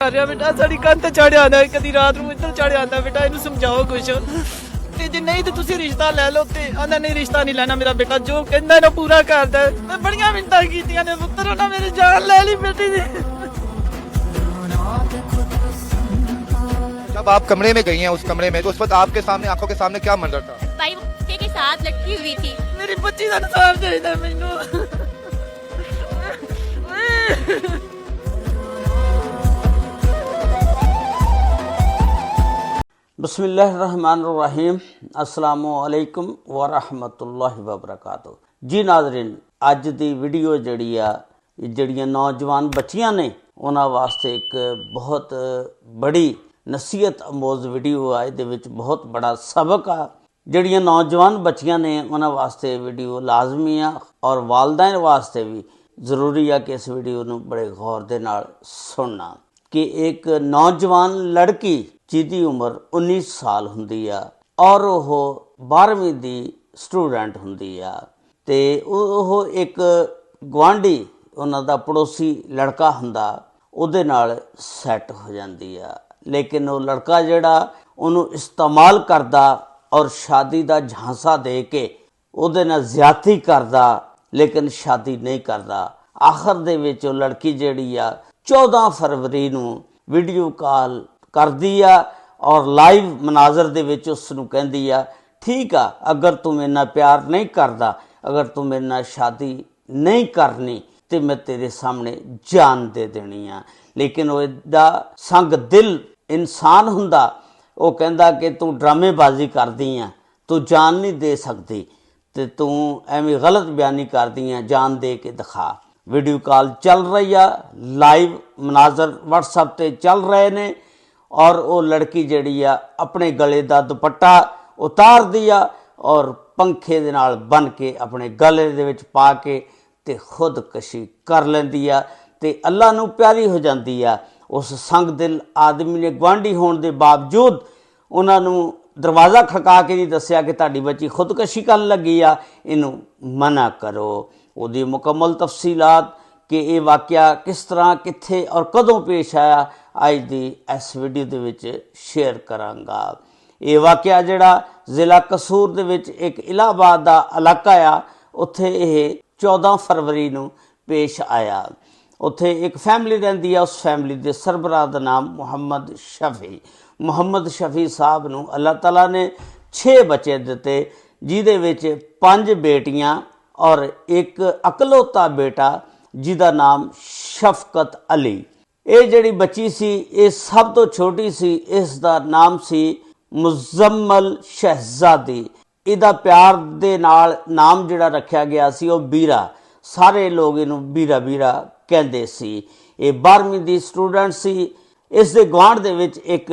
बेटा साड़ी कंध चढ़ आंदा कदी रात नूं इधर चढ़ आंदा बेटा इनू समझाओ कुछ ते जे नहीं ते तुसी रिश्ता ले लो ते आंदा नहीं रिश्ता नहीं लेना मेरा बेटा जो कहंदा ना पूरा करदा मैं बड़ियां मिन्नतां कीतियां ने पुत्तर उन्हां मेरी जान ले ली बेटी दी। जब आप कमरे में गई हैं उस कमरे में तो उस वक्त आपके सामने आंखों के सामने क्या मंजर था? भाई वो के साथ लटकी हुई थी। मेरी बच्ची दा इंसाफ दे दे मैनू। बिस्मिल्लाहिर्रहमानिर्रहीम अस्सलामुअलैकुम वरहमतुल्लाहि वबरकातुह। जी नाज़रीन, अज दी वीडियो जड़ियां नौजवान बच्चियां ने उन्हां वास्ते एक बहुत बड़ी नसीहत अमोज वीडियो आ। इहदे विच बहुत बड़ा सबक आ। जड़ियां नौजवान बच्चियां ने उन्हां वास्ते वीडियो लाजमी आ और वालदैन वास्ते भी ज़रूरी आ कि इस वीडियो नूं बड़े गौर दे नाल सुनना कि एक नौजवान लड़की जिहदी उम्र 19 साल हुंदी आ और वो 12वीं दी स्टूडेंट हुंदी आ ते ਉਹ एक ਗੁਆਂਢੀ ਉਹਨਾਂ ਦਾ ਪੜੋਸੀ ਲੜਕਾ ਹੁੰਦਾ ਉਹਦੇ ਨਾਲ ਸੈੱਟ ਹੋ ਜਾਂਦੀ ਆ। ਲੇਕਿਨ ਉਹ ਲੜਕਾ ਜਿਹੜਾ ਉਹਨੂੰ ਇਸਤੇਮਾਲ ਕਰਦਾ ਔਰ ਸ਼ਾਦੀ ਦਾ ਝਾਂਸਾ ਦੇ ਕੇ ਉਹਦੇ ਨਾਲ ਜ਼ਿਆਦਤੀ ਕਰਦਾ ਲੇਕਿਨ ਸ਼ਾਦੀ ਨਹੀਂ ਕਰਦਾ। ਆਖਰ ਦੇ ਵਿੱਚ ਉਹ ਲੜਕੀ ਜਿਹੜੀ ਆ 14 ਫਰਵਰੀ ਨੂੰ ਵੀਡੀਓ ਕਾਲ ਕਰਦੀ ਆ ਔਰ ਲਾਈਵ ਮਨਾਜ਼ਰ ਦੇ ਵਿੱਚ ਉਸ ਨੂੰ ਕਹਿੰਦੀ ਆ, ਠੀਕ ਆ ਅਗਰ ਤੂੰ ਮੇਰੇ ਨਾਲ ਪਿਆਰ ਨਹੀਂ ਕਰਦਾ, ਅਗਰ ਤੂੰ ਮੇਰੇ ਨਾਲ ਸ਼ਾਦੀ ਨਹੀਂ ਕਰਨੀ ਤੇ ਮੈਂ ਤੇਰੇ ਸਾਹਮਣੇ ਜਾਨ ਦੇ ਦੇਣੀ ਆ। ਲੇਕਿਨ ਉਹ ਇਹਦਾ ਸੰਗ ਦਿਲ ਇਨਸਾਨ ਹੁੰਦਾ, ਉਹ ਕਹਿੰਦਾ ਕਿ ਤੂੰ ਡਰਾਮੇਬਾਜ਼ੀ ਕਰਦੀ ਆ, ਤੂੰ ਜਾਨ ਨਹੀਂ ਦੇ ਸਕਦੀ ਤੇ ਤੂੰ ਐਵੇਂ ਗਲਤ ਬਿਆਨੀ ਕਰਦੀ ਆ, ਜਾਨ ਦੇ ਕੇ ਦਿਖਾ। ਵੀਡੀਓ ਕਾਲ ਚੱਲ ਰਹੀ ਆ, ਲਾਈਵ ਮਨਾਜ਼ਰ WhatsApp ਤੇ ਚੱਲ ਰਹੇ ਨੇ और वो लड़की जिहड़ी आ अपने गले का दुपट्टा उतारदी आ और पंखे दे नाल बन के अपने गले दे विच पा के ते खुदकशी कर लैंदी आ ते अल्लाह नूं प्यारी हो जाती आ। उस संग दिल आदमी ने गुआंढी होने के बावजूद उन्हां नूं दरवाज़ा खड़का के नहीं दस्सिया कि तुहाडी बच्ची खुदकशी कर लगी आ, इनू मना करो। उहदी मुकम्मल तफसीलात कि ये वाक़या किस तरह कित्थे और कदों पेश आया अज दी इस वीडियो दे विच शेयर करांगा। ये वाक़या जिहड़ा ज़िला कसूर दे विच एक इलाहाबाद दा इलाका आ, उत्थे ये 14 फरवरी नूं पेश आया। उत्थे एक फैमिली रहिंदी आ, उस फैमिली दे सरबराह दा नाम मुहम्मद शफी साहब नूं अल्लाह ताला ने 6 बच्चे दिते, जिहदे विच 5 बेटियां और एक अकलौता बेटा जिहदा नाम शफकत अली। ये जिहड़ी बच्ची सी ये सब तो छोटी सी, इसका नाम सी मुजम्मल शहजादी। इहदा प्यार दे नाल नाम जिहड़ा रखा गया सी वो बीरा, सारे लोग इनू बीरा बीरा कहंदे सी। ये 12वीं दी स्टूडेंट सी। इस दे गुआंढ दे विच एक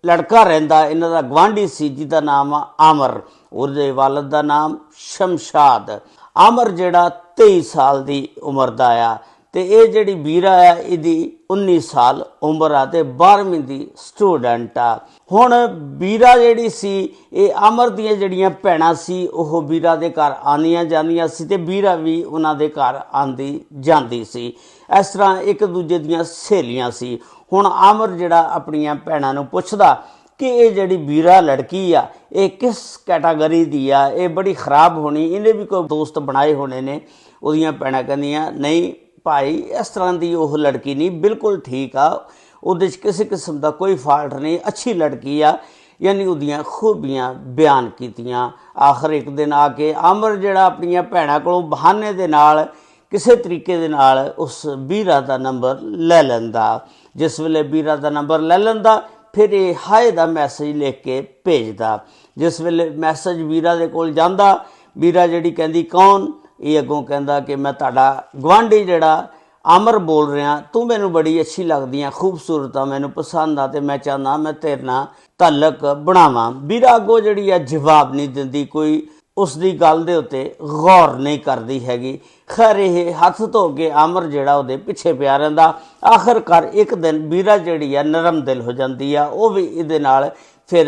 लड़का रहिंदा, इन्हां दा गुआंढी सी जिहदा नाम आमर, उहदे वालिद दा नाम शमशाद। आमर जिहड़ा 23 साल दी उम्र दा आ ते ये जिहड़ी बीरा आ इहदी 19 साल उम्र आ ते 12वीं दी स्टूडेंट आ। हुण बीरा जिहड़ी सी ये अमर दियां जिहड़ियां भैणां सी ओह बीरा दे घर आंदियां जांदियां सी ते बीरा भी उन्हां दे घर आंदी जांदी सी। इस तरह एक दूजे दियां सहेलियां सी। हुण अमर जिहड़ा अपणियां भैणां नूं पुछदा कि ये जिहड़ी बीरा लड़की आ ये किस कैटागरी दी आ, ये बड़ी खराब होनी, इन्हें भी कोई दोस्त बनाए होने ने। उहदियां भैणां कहंदियां नहीं भाई इस तरह की वह लड़की नहीं, बिल्कुल ठीक आ, उहदे किसी किस्म का कोई फॉल्ट नहीं, अच्छी लड़की आ। यानी उहदियां खूबियां बयान कीतियां। आखिर एक दिन आके अमर जिहड़ा अपनियां भैणां कोलों बहाने दे नाल किसी तरीके दे नाल उस बीरा का नंबर ले लैंदा। जिस वेले बीरा का नंबर ले लैंदा फिर ये हाय दा मैसेज लिख के भेजदा। जिस वेले मैसेज बीरा दे कोल जांदा, बीरा जिहड़ी कहंदी कौन, ये अगों कहंदा कि मैं तुहाडा गुआंढी जिहड़ा अमर बोल रहा, तू मैनू बड़ी अच्छी लगदी है, खूबसूरत आ, मैनू पसंद आ ते मैं चाहना मैं तेरे नाल तल्लक बनावां। बीरा अगों जिहड़ी आ जवाब नहीं दिंदी, कोई उसकी गल दे उत्ते गौर नहीं करदी हैगी। खैर ये हथ धो के अमर जिहड़ा उहदे पिछे पिया रहिंदा। आखिरकार एक दिन बीरा जिहड़ी आ नरम दिल हो जाती है, वह भी इहदे नाल फिर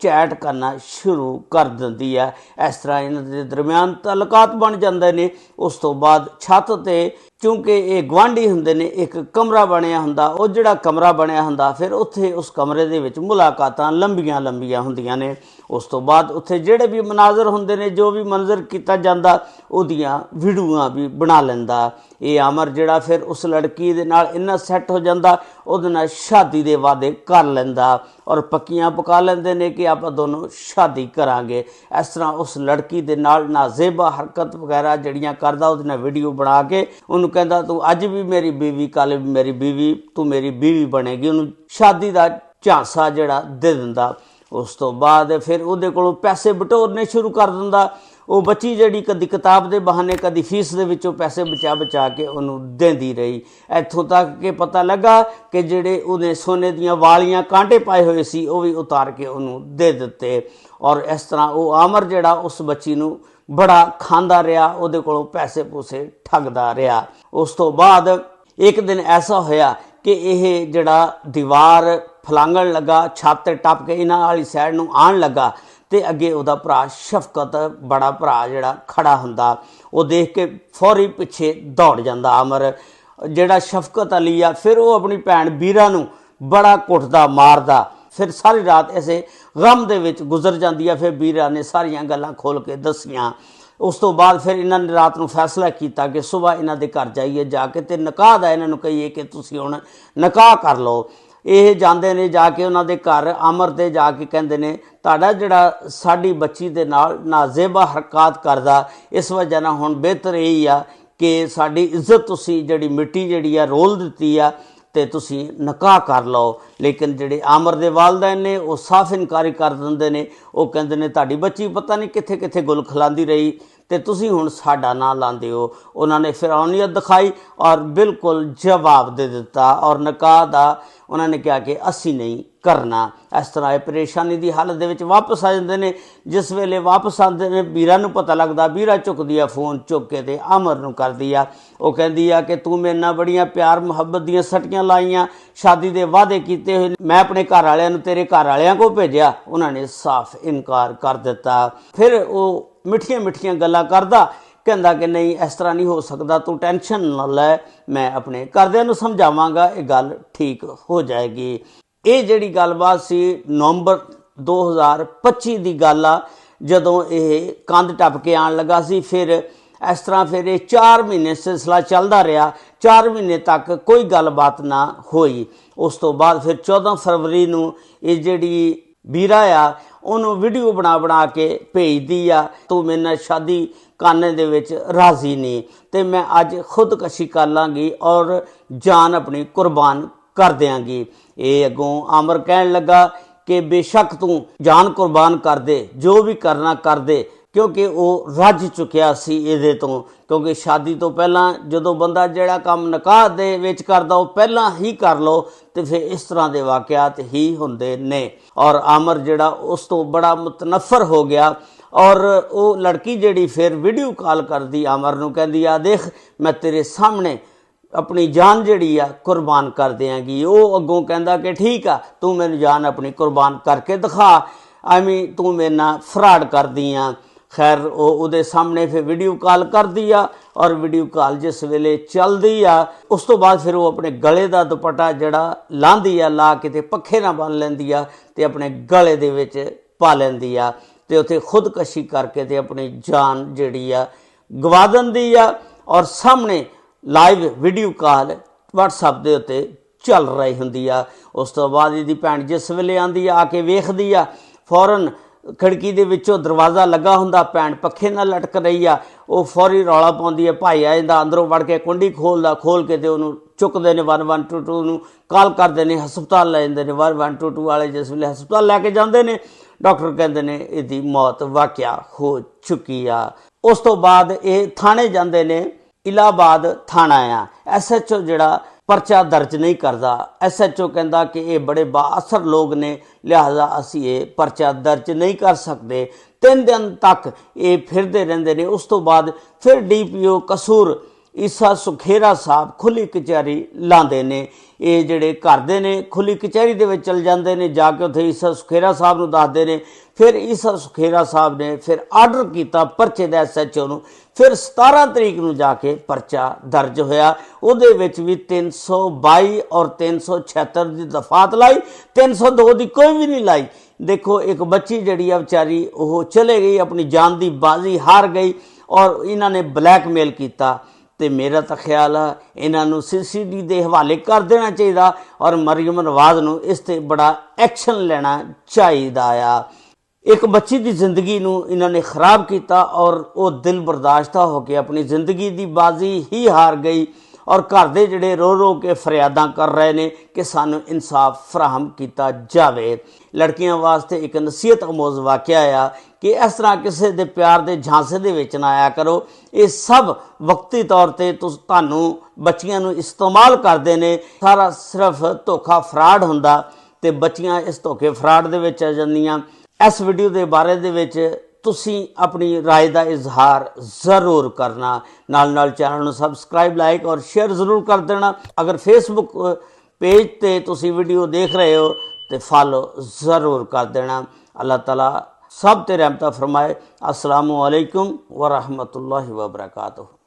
चैट करना शुरू कर दिंदी है। इस तरह इन्हां दे दरम्यान तलकात बन जांदे ने। उस तो बाद छत ते ਕਿਉਂਕਿ ਇਹ ਗੁਆਂਢੀ ਹੁੰਦੇ ਨੇ, ਇੱਕ ਕਮਰਾ ਬਣਿਆ ਹੁੰਦਾ, ਉਹ ਜਿਹੜਾ ਕਮਰਾ ਬਣਿਆ ਹੁੰਦਾ ਫਿਰ ਉੱਥੇ ਉਸ ਕਮਰੇ ਦੇ ਵਿੱਚ ਮੁਲਾਕਾਤਾਂ ਲੰਬੀਆਂ ਲੰਬੀਆਂ ਹੁੰਦੀਆਂ ਨੇ। ਉਸ ਤੋਂ ਬਾਅਦ ਉੱਥੇ ਜਿਹੜੇ ਵੀ ਮਨਾਜ਼ਰ ਹੁੰਦੇ ਨੇ, ਜੋ ਵੀ ਮੰਜ਼ਰ ਕੀਤਾ ਜਾਂਦਾ, ਉਹਦੀਆਂ ਵੀਡੀਓਆਂ ਵੀ ਬਣਾ ਲੈਂਦਾ। ਇਹ ਆਮਰ ਜਿਹੜਾ ਫਿਰ ਉਸ ਲੜਕੀ ਦੇ ਨਾਲ ਇੰਨਾ ਸੈੱਟ ਹੋ ਜਾਂਦਾ, ਉਹਦੇ ਨਾਲ ਸ਼ਾਦੀ ਦੇ ਵਾਅਦੇ ਕਰ ਲੈਂਦਾ ਔਰ ਪੱਕੀਆਂ ਪਕਾ ਲੈਂਦੇ ਨੇ ਕਿ ਆਪਾਂ ਦੋਨੋਂ ਸ਼ਾਦੀ ਕਰਾਂਗੇ। ਇਸ ਤਰ੍ਹਾਂ ਉਸ ਲੜਕੀ ਦੇ ਨਾਲ ਨਾਜ਼ੇਬਾ ਹਰਕਤ ਵਗੈਰਾ ਜਿਹੜੀਆਂ ਕਰਦਾ, ਉਹਦੇ ਨਾਲ ਵੀਡੀਓ ਬਣਾ ਕੇ ਉਹਨੂੰ ਕਹਿੰਦਾ ਤੂੰ ਅੱਜ ਵੀ ਮੇਰੀ ਬੀਵੀ, ਕੱਲ੍ਹ ਵੀ ਮੇਰੀ ਬੀਵੀ, ਤੂੰ ਮੇਰੀ ਬੀਵੀ ਬਣੇਗੀ। ਉਹਨੂੰ ਸ਼ਾਦੀ ਦਾ ਝਾਂਸਾ ਜਿਹੜਾ ਦੇ ਦਿੰਦਾ। ਉਸ ਤੋਂ ਬਾਅਦ ਫਿਰ ਉਹਦੇ ਕੋਲੋਂ ਪੈਸੇ ਬਟੋਰਨੇ ਸ਼ੁਰੂ ਕਰ ਦਿੰਦਾ। ਉਹ ਬੱਚੀ ਜਿਹੜੀ ਕਦੀ ਕਿਤਾਬ ਦੇ ਬਹਾਨੇ, ਕਦੀ ਫੀਸ ਦੇ ਵਿੱਚੋਂ ਪੈਸੇ ਬਚਾ ਕੇ ਉਹਨੂੰ ਦਿੰਦੀ ਰਹੀ। ਇੱਥੋਂ ਤੱਕ ਕਿ ਪਤਾ ਲੱਗਾ ਕਿ ਜਿਹੜੇ ਉਹਨੇ ਸੋਨੇ ਦੀਆਂ ਵਾਲੀਆਂ ਕਾਂਟੇ ਪਾਏ ਹੋਏ ਸੀ, ਉਹ ਵੀ ਉਤਾਰ ਕੇ ਉਹਨੂੰ ਦੇ ਦਿੱਤੇ। ਔਰ ਇਸ ਤਰ੍ਹਾਂ ਉਹ ਆਮਰ ਜਿਹੜਾ ਉਸ ਬੱਚੀ ਨੂੰ ਬੜਾ ਖਾਂਦਾ ਰਿਹਾ, ਉਹਦੇ ਕੋਲੋਂ ਪੈਸੇ ਪੂਸੇ ਠੱਗਦਾ ਰਿਹਾ। ਉਸ ਤੋਂ ਬਾਅਦ ਇੱਕ ਦਿਨ ਐਸਾ ਹੋਇਆ ਕਿ ਇਹ ਜਿਹੜਾ ਦੀਵਾਰ ਫਲਾਂਗਣ ਲੱਗਾ, ਛੱਤ ਤੇ ਟੱਪ ਕੇ ਇਹਨਾਂ ਵਾਲੀ ਸਾਈਡ ਨੂੰ ਆਉਣ ਲੱਗਾ ਤੇ ਅੱਗੇ ਉਹਦਾ ਭਰਾ ਸ਼ਫਕਤ, ਬੜਾ ਭਰਾ ਜਿਹੜਾ ਖੜਾ ਹੁੰਦਾ, ਉਹ ਦੇਖ ਕੇ ਫੌਰੀ ਪਿੱਛੇ ਦੌੜ ਜਾਂਦਾ ਆਮਰ। ਜਿਹੜਾ ਸ਼ਫਕਤ ਅਲੀ ਆ, ਫਿਰ ਉਹ ਆਪਣੀ ਭੈਣ ਬੀਰਾ ਨੂੰ ਬੜਾ ਕੁੱਟਦਾ ਮਾਰਦਾ। ਫਿਰ ਸਾਰੀ ਰਾਤ ਐਸੇ ਗਮ ਦੇ ਵਿੱਚ ਗੁਜ਼ਰ ਜਾਂਦੀ ਆ। ਫਿਰ ਬੀਰਾ ਨੇ ਸਾਰੀਆਂ ਗੱਲਾਂ ਖੋਲ ਕੇ ਦੱਸੀਆਂ। ਉਸ ਤੋਂ ਬਾਅਦ ਫਿਰ ਇਹਨਾਂ ਨੇ ਰਾਤ ਨੂੰ ਫੈਸਲਾ ਕੀਤਾ ਕਿ ਸਵੇਰ ਇਹਨਾਂ ਦੇ ਘਰ ਜਾਈਏ, ਜਾ ਕੇ ਤੇ ਨਿਕਾਹ ਦਾ ਇਹਨਾਂ ਨੂੰ ਕਹੀਏ ਕਿ ਤੁਸੀਂ ਹੁਣ ਨਿਕਾਹ ਕਰ ਲਓ। ਇਹ ਜਾਂਦੇ ਨੇ, ਜਾ ਕੇ ਉਹਨਾਂ ਦੇ ਘਰ ਆਮਰ ਦੇ ਜਾ ਕੇ ਕਹਿੰਦੇ ਨੇ ਤੁਹਾਡਾ ਜਿਹੜਾ ਸਾਡੀ ਬੱਚੀ ਦੇ ਨਾਲ ਨਾਜ਼ੇਬਾ ਹਰਕਤ ਕਰਦਾ, ਇਸ ਵਜ੍ਹਾ ਨਾਲ ਹੁਣ ਬਿਹਤਰ ਇਹ ਆ ਕਿ ਸਾਡੀ ਇੱਜ਼ਤ ਤੁਸੀਂ ਜਿਹੜੀ ਮਿੱਟੀ ਜਿਹੜੀ ਆ ਰੋਲ ਦਿੱਤੀ ਆ ਤੇ ਤੁਸੀਂ ਨਿਕਾਹ ਕਰ ਲਓ। ਲੇਕਿਨ ਜਿਹੜੇ ਆਮਰ ਦੇ ਵਾਲਿदैन ਨੇ ਉਹ ਸਾਫ਼ ਇਨਕਾਰੀ ਕਰ ਦਿੰਦੇ ਨੇ। ਉਹ ਕਹਿੰਦੇ ਨੇ ਤੁਹਾਡੀ ਬੱਚੀ ਪਤਾ ਨਹੀਂ ਕਿੱਥੇ ਕਿੱਥੇ ਗੁਲ ਖਿਲਾਉਂਦੀ ਰਹੀ ਤੇ ਤੁਸੀਂ ਹੁਣ ਸਾਡਾ ਨਾਂ ਲਾਉਂਦੇ ਹੋ। ਉਹਨਾਂ ਨੇ ਫਿਰੌਨੀਅਤ ਦਿਖਾਈ ਔਰ ਬਿਲਕੁਲ ਜਵਾਬ ਦੇ ਦਿੱਤਾ ਔਰ ਨਿਕਾਹ ਦਾ ਉਹਨਾਂ ਨੇ ਕਿਹਾ ਕਿ ਅਸੀਂ ਨਹੀਂ ਕਰਨਾ। ਇਸ ਤਰ੍ਹਾਂ ਇਹ ਪਰੇਸ਼ਾਨੀ ਦੀ ਹਾਲਤ ਦੇ ਵਿੱਚ ਵਾਪਸ ਆ ਜਾਂਦੇ ਨੇ। ਜਿਸ ਵੇਲੇ ਵਾਪਸ ਆਉਂਦੇ ਨੇ, ਬੀਰਾ ਨੂੰ ਪਤਾ ਲੱਗਦਾ, ਬੀਰਾ ਚੁੱਕਦੀ ਆ ਫੋਨ, ਚੁੱਕ ਕੇ ਤੇ ਆਮਰ ਨੂੰ ਕਰਦੀ ਆ। ਉਹ ਕਹਿੰਦੀ ਆ ਕਿ ਤੂੰ ਮੇਰੇ ਨਾਲ ਬੜੀਆਂ ਪਿਆਰ ਮੁਹੱਬਤ ਦੀਆਂ ਸੱਟੀਆਂ ਲਾਈਆਂ, ਸ਼ਾਦੀ ਦੇ ਵਾਅਦੇ ਕੀਤੇ ਹੋਏ, ਮੈਂ ਆਪਣੇ ਘਰ ਵਾਲਿਆਂ ਨੂੰ ਤੇਰੇ ਘਰ ਵਾਲਿਆਂ ਕੋਲ ਭੇਜਿਆ। ਉਹਨਾਂ ਨੇ ਸਾਫ਼ ਇਨਕਾਰ ਕਰ ਦਿੱਤਾ। ਫਿਰ ਉਹ ਮਿੱਠੀਆਂ ਮਿੱਠੀਆਂ ਗੱਲਾਂ ਕਰਦਾ, ਕਹਿੰਦਾ ਕਿ ਨਹੀਂ ਇਸ ਤਰ੍ਹਾਂ ਨਹੀਂ ਹੋ ਸਕਦਾ, ਤੂੰ ਟੈਨਸ਼ਨ ਨਾ ਲੈ, ਮੈਂ ਆਪਣੇ ਘਰਦਿਆਂ ਨੂੰ ਸਮਝਾਵਾਂਗਾ, ਇਹ ਗੱਲ ਠੀਕ ਹੋ ਜਾਏਗੀ। ਇਹ ਜਿਹੜੀ ਗੱਲਬਾਤ ਸੀ ਨਵੰਬਰ 2025 ਦੀ ਗੱਲ ਆ, ਜਦੋਂ ਇਹ ਕੰਧ ਟੱਪ ਕੇ ਆਉਣ ਲੱਗਾ ਸੀ। ਫਿਰ ਇਸ ਤਰ੍ਹਾਂ ਫਿਰ ਇਹ 4 ਮਹੀਨੇ ਸਿਲਸਿਲਾ ਚੱਲਦਾ ਰਿਹਾ। 4 ਮਹੀਨੇ ਤੱਕ ਕੋਈ ਗੱਲਬਾਤ ਨਾ ਹੋਈ। ਉਸ ਤੋਂ ਬਾਅਦ ਫਿਰ 14 ਫਰਵਰੀ ਨੂੰ ਇਹ ਜਿਹੜੀ ਬੀਰਾ ਆ, ਉਹਨੂੰ ਵੀਡੀਓ ਬਣਾ ਕੇ ਭੇਜਦੀ ਆ, ਤੂੰ ਮੇਰੇ ਨਾਲ ਸ਼ਾਦੀ ਕਰਨੇ ਦੇ ਵਿੱਚ ਰਾਜ਼ੀ ਨਹੀਂ ਤੇ ਮੈਂ ਅੱਜ ਖੁਦਕਸ਼ੀ ਕਰ ਲਾਂਗੀ ਔਰ ਜਾਨ ਆਪਣੀ ਕੁਰਬਾਨ ਕਰ ਦਿਆਂਗੀ। ਇਹ ਅੱਗੋਂ ਆਮਰ ਕਹਿਣ ਲੱਗਾ ਕਿ ਬੇਸ਼ੱਕ ਤੂੰ ਜਾਨ ਕੁਰਬਾਨ ਕਰ ਦੇ, ਜੋ ਵੀ ਕਰਨਾ ਕਰ ਦੇ, ਕਿਉਂਕਿ ਉਹ ਰੱਜ ਚੁੱਕਿਆ ਸੀ ਇਹਦੇ ਤੋਂ। ਕਿਉਂਕਿ ਸ਼ਾਦੀ ਤੋਂ ਪਹਿਲਾਂ ਜਦੋਂ ਬੰਦਾ ਜਿਹੜਾ ਕੰਮ ਨਿਕਾਹ ਦੇ ਵਿੱਚ ਕਰਦਾ ਉਹ ਪਹਿਲਾਂ ਹੀ ਕਰ ਲਓ ਤੇ ਫਿਰ ਇਸ ਤਰ੍ਹਾਂ ਦੇ ਵਾਕਿਆਤ ਹੀ ਹੁੰਦੇ ਨੇ। ਔਰ ਆਮਰ ਜਿਹੜਾ ਉਸ ਤੋਂ ਬੜਾ ਮੁਤਨਫਰ ਹੋ ਗਿਆ ਔਰ ਉਹ ਲੜਕੀ ਜਿਹੜੀ ਫਿਰ ਵੀਡੀਓ ਕਾਲ ਕਰਦੀ ਆਮਰ ਨੂੰ, ਕਹਿੰਦੀ ਆ ਦੇਖ ਮੈਂ ਤੇਰੇ ਸਾਹਮਣੇ ਆਪਣੀ ਜਾਨ ਜਿਹੜੀ ਆ ਕੁਰਬਾਨ ਕਰ ਦਿਆਂਗੀ। ਉਹ ਅੱਗੋਂ ਕਹਿੰਦਾ ਕਿ ਠੀਕ ਆ, ਤੂੰ ਮੈਨੂੰ ਜਾਨ ਆਪਣੀ ਕੁਰਬਾਨ ਕਰਕੇ ਦਿਖਾ, ਐਵੇਂ ਤੂੰ ਮੇਰੇ ਨਾਲ ਫਰਾਡ ਕਰਦੀ ਆ। ਖੈਰ ਉਹ ਉਹਦੇ ਸਾਹਮਣੇ ਫਿਰ ਵੀਡੀਓ ਕਾਲ ਕਰਦੀ ਆ ਔਰ ਵੀਡੀਓ ਕਾਲ ਜਿਸ ਵੇਲੇ ਚੱਲਦੀ ਆ, ਉਸ ਤੋਂ ਬਾਅਦ ਫਿਰ ਉਹ ਆਪਣੇ ਗਲੇ ਦਾ ਦੁਪੱਟਾ ਜਿਹੜਾ ਲਾਂਦੀ ਆ, ਲਾ ਕੇ ਤੇ ਪੱਖੇ ਨਾਲ ਬੰਨ ਲੈਂਦੀ ਆ ਤੇ ਆਪਣੇ ਗਲੇ ਦੇ ਵਿੱਚ ਪਾ ਲੈਂਦੀ ਆ ਤੇ ਉੱਥੇ ਖੁਦਕਸ਼ੀ ਕਰਕੇ ਤੇ ਆਪਣੀ ਜਾਨ ਜਿਹੜੀ ਆ ਗਵਾ ਦਿੰਦੀ ਆ। ਔਰ ਸਾਹਮਣੇ ਲਾਈਵ ਵੀਡੀਓ ਕਾਲ WhatsApp ਦੇ ਉੱਤੇ ਚੱਲ ਰਹੀ ਹੁੰਦੀ ਆ। ਉਸ ਤੋਂ ਬਾਅਦ ਇਹਦੀ ਭੈਣ ਜਿਸ ਵੇਲੇ ਆਂਦੀ ਆ ਕੇ ਵੇਖਦੀ ਆ, ਫੌਰਨ ਖਿੜਕੀ ਦੇ ਵਿੱਚੋਂ ਦਰਵਾਜ਼ਾ ਲੱਗਾ ਹੁੰਦਾ, ਭੈਣ ਪੱਖੇ ਨਾਲ ਲਟਕ ਰਹੀ ਆ। ਉਹ ਫੌਰੀ ਰੌਲਾ ਪਾਉਂਦੀ ਹੈ, ਭਾਈ ਆ ਜਾਂਦਾ, ਅੰਦਰੋਂ ਵੜ ਕੇ ਕੁੰਡੀ ਖੋਲ ਕੇ ਤੇ ਉਹਨੂੰ ਚੁੱਕਦੇ ਨੇ, 112 ਨੂੰ ਕਾਲ ਕਰਦੇ ਨੇ, ਹਸਪਤਾਲ ਲੈ ਜਾਂਦੇ ਨੇ। 112 ਵਾਲੇ ਜਿਸ ਵੇਲੇ ਹਸਪਤਾਲ ਲੈ ਕੇ ਜਾਂਦੇ ਨੇ, ਡਾਕਟਰ ਕਹਿੰਦੇ ਨੇ ਇਹਦੀ ਮੌਤ ਵਾਕਿਆ ਹੋ ਚੁੱਕੀ ਆ। ਉਸ ਤੋਂ ਬਾਅਦ ਇਹ ਥਾਣੇ ਜਾਂਦੇ ਨੇ, ਇਲਾਹਾਬਾਦ ਥਾਣਾ ਆ। SHO ਜਿਹੜਾ ਪਰਚਾ ਦਰਜ ਨਹੀਂ ਕਰਦਾ। SHO ਕਹਿੰਦਾ ਕਿ ਇਹ ਬੜੇ ਬਾਅਸਰ ਲੋਕ ਨੇ, ਲਿਹਾਜ਼ਾ ਅਸੀਂ ਇਹ ਪਰਚਾ ਦਰਜ ਨਹੀਂ ਕਰ ਸਕਦੇ। 3 ਦਿਨ ਤੱਕ ਇਹ ਫਿਰਦੇ ਰਹਿੰਦੇ ਨੇ। ਉਸ ਤੋਂ ਬਾਅਦ ਫਿਰ DPO ਕਸੂਰ ਈਸਾ ਸੁਖੇਰਾ ਸਾਹਿਬ ਖੁੱਲੀ ਕਚਹਿਰੀ ਲਾਉਂਦੇ ਨੇ। ਇਹ ਜਿਹੜੇ ਘਰ ਦੇ ਨੇ ਖੁੱਲੀ ਕਚਹਿਰੀ ਦੇ ਵਿੱਚ ਚਲ ਜਾਂਦੇ ਨੇ, ਜਾ ਕੇ ਉੱਥੇ ਈਸਾ ਸੁਖੇਰਾ ਸਾਹਿਬ ਨੂੰ ਦੱਸਦੇ ਨੇ। ਫਿਰ ਈਸਾ ਸੁਖੇਰਾ ਸਾਹਿਬ ਨੇ ਫਿਰ ਆਰਡਰ ਕੀਤਾ ਪਰਚੇ ਦਾ SHO ਨੂੰ। ਫਿਰ 17 ਤਰੀਕ ਨੂੰ ਜਾ ਕੇ ਪਰਚਾ ਦਰਜ ਹੋਇਆ। ਉਹਦੇ ਵਿੱਚ ਵੀ 322 ਔਰ 376 ਦੀ ਦਫਾਤ ਲਾਈ, 302 ਦੀ ਕੋਈ ਵੀ ਨਹੀਂ ਲਾਈ। ਦੇਖੋ ਇੱਕ ਬੱਚੀ ਜਿਹੜੀ ਆ ਵਿਚਾਰੀ ਉਹ ਚਲੇ ਗਈ, ਆਪਣੀ ਜਾਨ ਦੀ ਬਾਜ਼ੀ ਹਾਰ ਗਈ ਔਰ ਇਹਨਾਂ ਨੇ ਬਲੈਕਮੇਲ ਕੀਤਾ। ਤੇ ਮੇਰਾ ਤਾਂ ਖਿਆਲ ਆ ਇਹਨਾਂ ਨੂੰ CCD ਦੇ ਹਵਾਲੇ ਕਰ ਦੇਣਾ ਚਾਹੀਦਾ ਔਰ ਮਰੀਮ ਨਵਾਜ਼ ਨੂੰ ਇਸ ਤੇ ਬੜਾ ਐਕਸ਼ਨ ਲੈਣਾ ਚਾਹੀਦਾ ਆ। ਇੱਕ ਬੱਚੀ ਦੀ ਜ਼ਿੰਦਗੀ ਨੂੰ ਇਹਨਾਂ ਨੇ ਖਰਾਬ ਕੀਤਾ ਔਰ ਉਹ ਦਿਲ ਬਰਦਾਸ਼ਤਾ ਹੋ ਕੇ ਆਪਣੀ ਜ਼ਿੰਦਗੀ ਦੀ ਬਾਜ਼ੀ ਹੀ ਹਾਰ ਗਈ ਔਰ ਘਰ ਦੇ ਜਿਹੜੇ ਰੋ ਰੋ ਕੇ ਫਰਿਆਦਾਂ ਕਰ ਰਹੇ ਨੇ ਕਿ ਸਾਨੂੰ ਇਨਸਾਫ ਫਰਾਹਮ ਕੀਤਾ ਜਾਵੇ। ਲੜਕੀਆਂ ਵਾਸਤੇ ਇੱਕ ਨਸੀਹਤ ਅਮੋਜ਼ ਵਾਕਿਆ ਆ ਕਿ ਇਸ ਤਰ੍ਹਾਂ ਕਿਸੇ ਦੇ ਪਿਆਰ ਦੇ ਝਾਂਸੇ ਦੇ ਵਿੱਚ ਨਾ ਆਇਆ ਕਰੋ। ਇਹ ਸਭ ਵਕਤੀ ਤੌਰ ਤੇ ਤੁਹਾਨੂੰ ਬੱਚੀਆਂ ਨੂੰ ਇਸਤੇਮਾਲ ਕਰਦੇ ਨੇ। ਸਾਰਾ ਸਿਰਫ ਧੋਖਾ ਫਰਾਡ ਹੁੰਦਾ ਤੇ ਬੱਚੀਆਂ ਇਸ ਧੋਖੇ ਫਰਾਡ ਦੇ ਵਿੱਚ ਆ ਜਾਂਦੀਆਂ। ਇਸ ਵੀਡੀਓ ਦੇ ਬਾਰੇ ਦੇ ਵਿੱਚ ਤੁਸੀਂ ਆਪਣੀ ਰਾਏ ਦਾ ਇਜ਼ਹਾਰ ਜ਼ਰੂਰ ਕਰਨਾ। ਨਾਲ ਚੈਨਲ ਨੂੰ ਸਬਸਕ੍ਰਾਈਬ, ਲਾਈਕ ਔਰ ਸ਼ੇਅਰ ਜ਼ਰੂਰ ਕਰ ਦੇਣਾ। ਅਗਰ ਫੇਸਬੁੱਕ पेज ते तुसी वीडियो देख रहे हो तो फॉलो ज़रूर कर देना। अल्लाह ताला सब ते रहमत फरमाए। अस्सलामु अलैकुम व रहमतुल्लाहि व बरकातुहू।